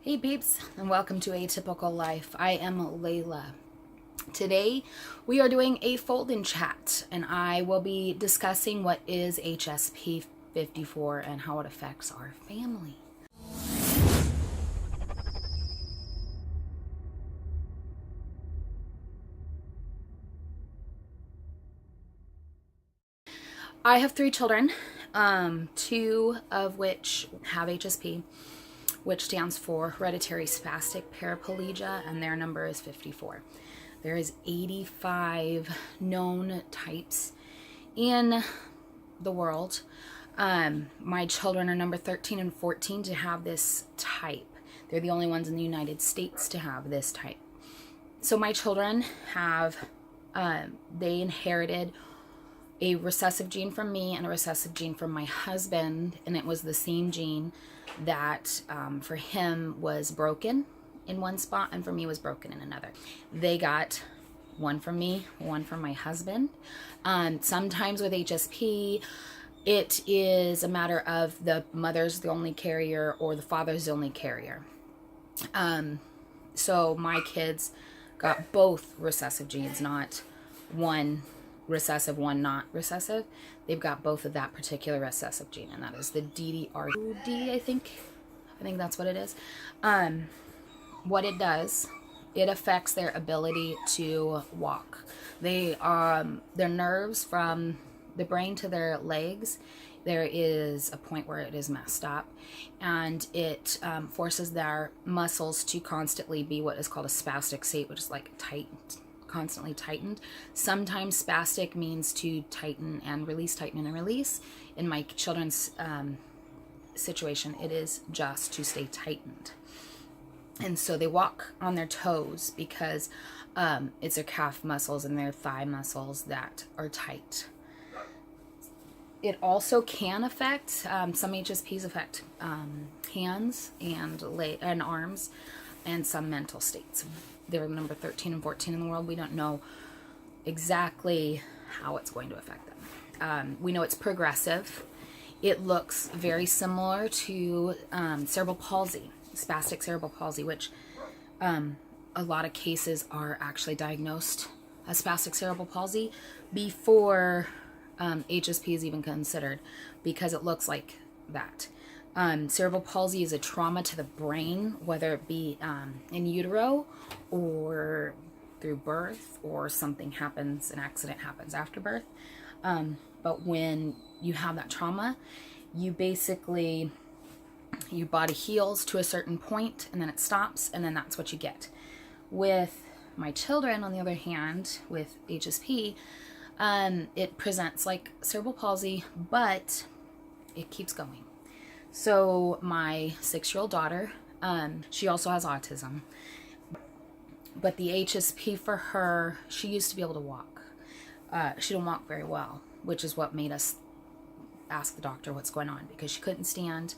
Hey peeps, and welcome to Atypical Life. I am Layla. Today we are doing a fold-in chat, and I will be discussing what is HSP 54 and how it affects our family. I have 3 children, 2 of which have HSP, which stands for hereditary spastic paraplegia, and their number is 54. There is 85 known types in the world. My children are number 13 and 14 to have this type. They're the only ones in the United States to have this type. So my children have, they inherited a recessive gene from me and a recessive gene from my husband, and it was the same gene that for him was broken in one spot and for me was broken in another. They got one from me, one from my husband. Sometimes with HSP, it is a matter of the mother's the only carrier or the father's the only carrier. So my kids got both recessive genes, not one recessive, one not recessive. They've got both of that particular recessive gene, and that is the DDRD, I think that's what it is. What it does, it affects their ability to walk. They their nerves from the brain to their legs, there is a point where it is messed up, and it forces their muscles to constantly be what is called a spastic state, which is like tight, constantly tightened. Sometimes spastic means to tighten and release, tighten and release. In my children's situation, it is just to stay tightened. And so they walk on their toes because it's their calf muscles and their thigh muscles that are tight. It also can affect, some HSPs affect hands and arms and some mental states. They're number 13 and 14 in the world. We don't know exactly how it's going to affect them. We know it's progressive. It looks very similar to cerebral palsy, spastic cerebral palsy, which a lot of cases are actually diagnosed as spastic cerebral palsy before HSP is even considered, because it looks like that. Cerebral palsy is a trauma to the brain, whether it be in utero or through birth, or something happens, an accident happens after birth. But when you have that trauma, you basically, your body heals to a certain point and then it stops, and then that's what you get. With my children, on the other hand, with HSP, it presents like cerebral palsy, but it keeps going. So my 6-year-old daughter, she also has autism, but the HSP for her, she used to be able to walk. She don't walk very well, which is what made us ask the doctor what's going on, because she couldn't stand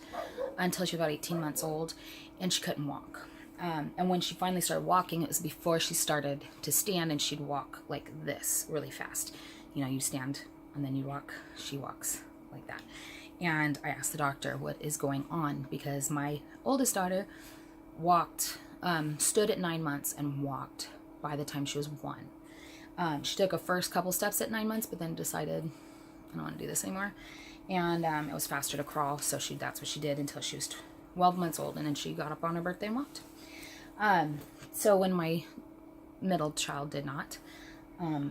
until she was about 18 months old, and she couldn't walk. And when she finally started walking, it was before she started to stand, and she'd walk like this really fast. You know, you stand and then you walk, she walks like that. And I asked the doctor what is going on, because my oldest daughter walked, stood at 9 months and walked by the time she was 1. She took her first couple steps at 9 months, but then decided, I don't want to do this anymore. And it was faster to crawl, so that's what she did until she was 12 months old, and then she got up on her birthday and walked. So when my middle child did not,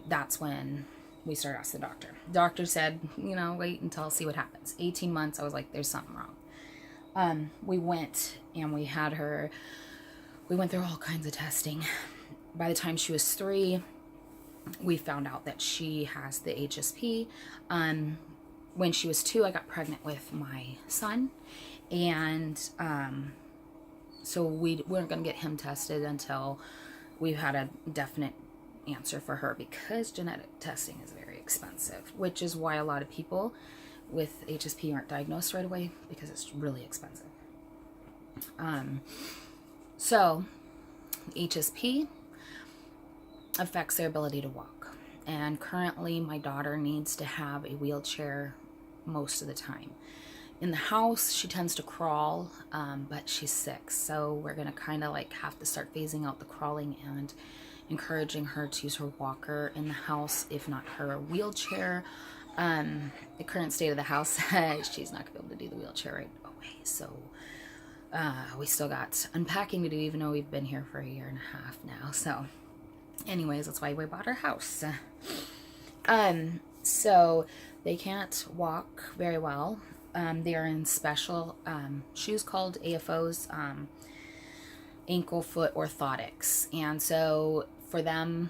that's when we started asking the doctor. Doctor said, wait until I'll see what happens. 18 months, I was like, there's something wrong. We went and we went through all kinds of testing. By the time she was 3, we found out that she has the HSP. When she was 2, I got pregnant with my son, and so we weren't going to get him tested until we had a definite answer for her, because genetic testing is very expensive, which is why a lot of people with HSP aren't diagnosed right away, because it's really expensive. So HSP affects their ability to walk, and currently my daughter needs to have a wheelchair most of the time. In the house, she tends to crawl, but she's 6, so we're gonna kind of like have to start phasing out the crawling and encouraging her to use her walker in the house, if not her wheelchair. The current state of the house, she's not gonna be able to do the wheelchair right away, so we still got unpacking to do, even though we've been here for 1.5 years now. So anyways, that's why we bought our house. So they can't walk very well. They are in special shoes called AFOs, ankle foot orthotics, and so for them,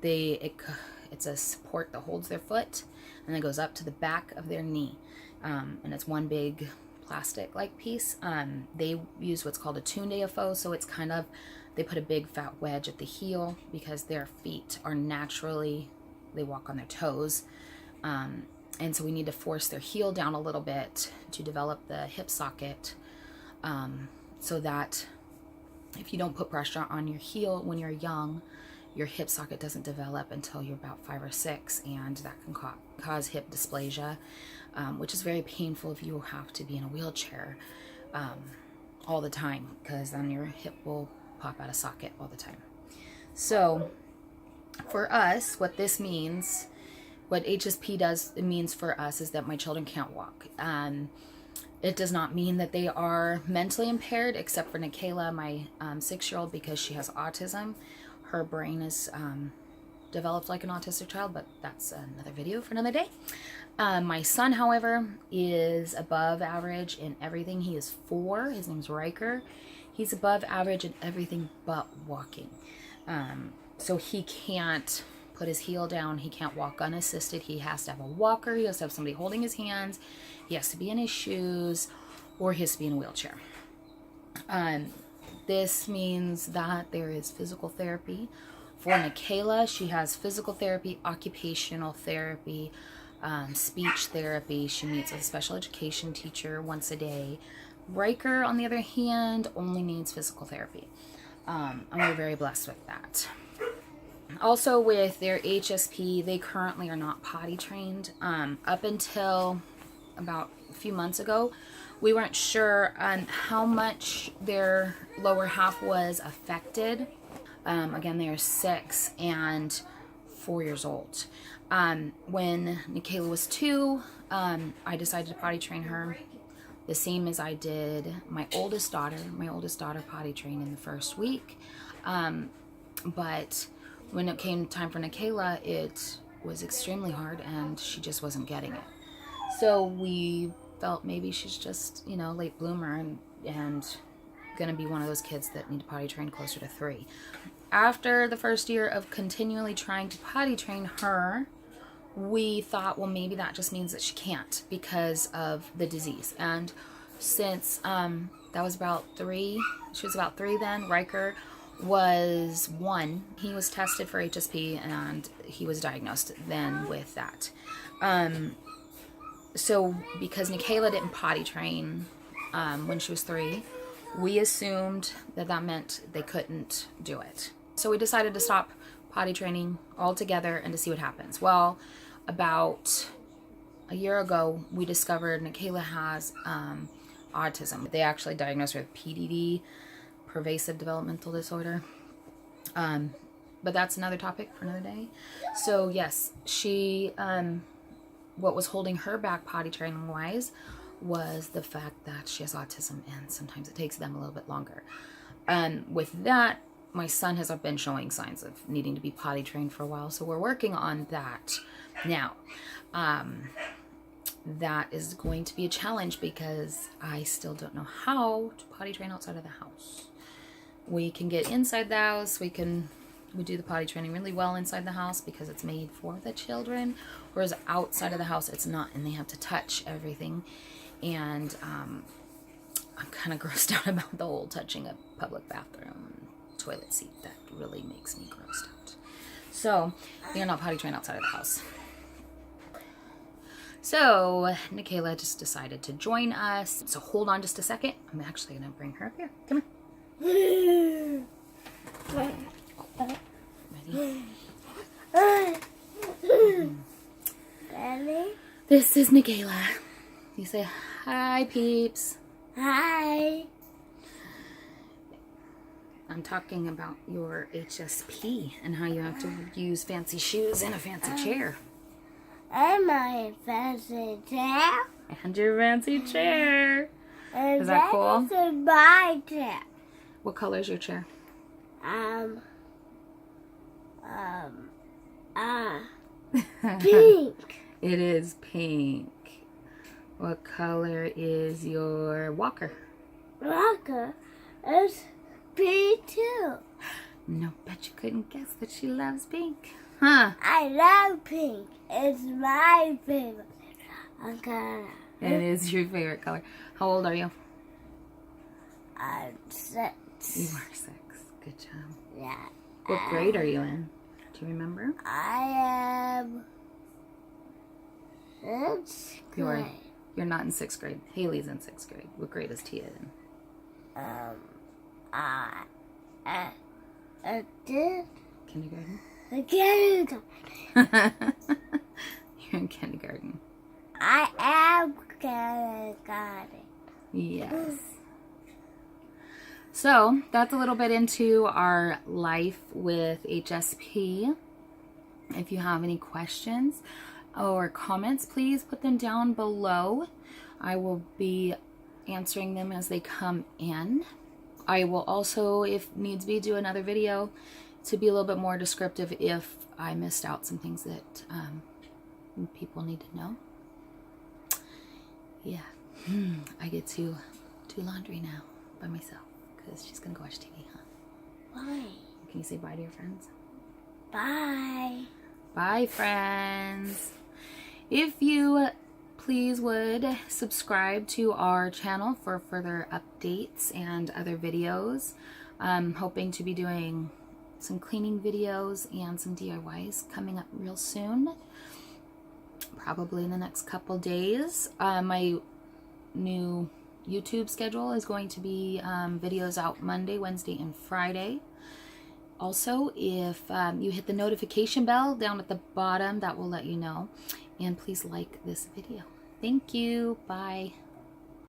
it's a support that holds their foot and then goes up to the back of their knee, and it's one big plastic like piece. They use what's called a tuned AFO, so it's kind of, they put a big fat wedge at the heel because their feet are naturally, they walk on their toes. And so we need to force their heel down a little bit to develop the hip socket, so that if you don't put pressure on your heel when you're young, your hip socket doesn't develop until you're about 5 or 6, and that can cause hip dysplasia, which is very painful if you have to be in a wheelchair all the time, because then your hip will pop out of socket all the time. So for us, what this means, what HSP does, it means for us, is that my children can't walk. It does not mean that they are mentally impaired, except for Nikayla, my 6-year-old, because she has autism. Her brain is developed like an autistic child, but that's another video for another day. My son, however, is above average in everything. He is 4. His name's Riker. He's above average in everything but walking. So he can't put his heel down. He can't walk unassisted. He has to have a walker. He has to have somebody holding his hands. He has to be in his shoes, or he has to be in a wheelchair. This means that there is physical therapy. For Nikayla, she has physical therapy, occupational therapy, speech therapy. She meets with a special education teacher once a day. Riker, on the other hand, only needs physical therapy. And we're very blessed with that. Also, with their HSP, they currently are not potty trained. Up until about a few months ago, we weren't sure on how much their lower half was affected. Again, they are 6 and 4 years old. When Nikayla was 2, I decided to potty train her the same as I did my oldest daughter. My oldest daughter potty trained in the first week. But when it came time for Nikayla, it was extremely hard, and she just wasn't getting it. So we felt maybe she's just, late bloomer and gonna be one of those kids that need to potty train closer to 3. After the first year of continually trying to potty train her, we thought, well, maybe that just means that she can't because of the disease. And since that was about 3, she was about 3 then, Riker was 1. He was tested for HSP, and he was diagnosed then with that. So because Nikayla didn't potty train when she was 3, we assumed that that meant they couldn't do it. So we decided to stop potty training altogether and to see what happens. Well, about a year ago, we discovered Nikayla has autism. They actually diagnosed her with PDD, pervasive developmental disorder. But that's another topic for another day. So yes, she, what was holding her back potty training wise was the fact that she has autism, and sometimes it takes them a little bit longer. With that, my son has been showing signs of needing to be potty trained for a while, so we're working on that now. That is going to be a challenge because I still don't know how to potty train outside of the house. We can get inside the house, we do the potty training really well inside the house because it's made for the children, whereas outside of the house it's not, and they have to touch everything. And I'm kind of grossed out about the whole touching a public bathroom toilet seat. That really makes me grossed out. So they're not potty trained outside of the house. So Nikayla just decided to join us. So hold on just a second. I'm actually gonna bring her up here. Come here. Ready? This is Nikayla. You say Hi, peeps. Hi. I'm talking about your HSP and how you have to use fancy shoes and a fancy chair. And my fancy chair. And your fancy chair. And Is that cool? This is my chair. What color is your chair? Pink. It is pink. What color is your walker? Rocker is pink too. No, bet you couldn't guess that she loves pink. Huh? I love pink. It's my favorite color. It is your favorite color. How old are you? I'm 6. You are 6. Good job. Yeah. What grade are you in? Do you remember? I am 6th grade. You're not in 6th grade. Haley's in 6th grade. What grade is Tia in? I did Kindergarten? again. You're in kindergarten. I am kindergarten. Yes. So that's a little bit into our life with HSP. If you have any questions or comments, please put them down below. I will be answering them as they come in. I will also, if needs be, do another video to be a little bit more descriptive if I missed out some things that people need to know. Yeah, I get to do laundry now by myself because she's gonna go watch TV, huh? Why? Can you say bye to your friends? Bye. Bye, friends. If you please would subscribe to our channel for further updates and other videos. I'm hoping to be doing some cleaning videos and some DIYs coming up real soon. Probably in the next couple days. My new YouTube schedule is going to be videos out Monday, Wednesday, and Friday. Also, if you hit the notification bell down at the bottom, that will let you know. And please like this video. Thank you. Bye.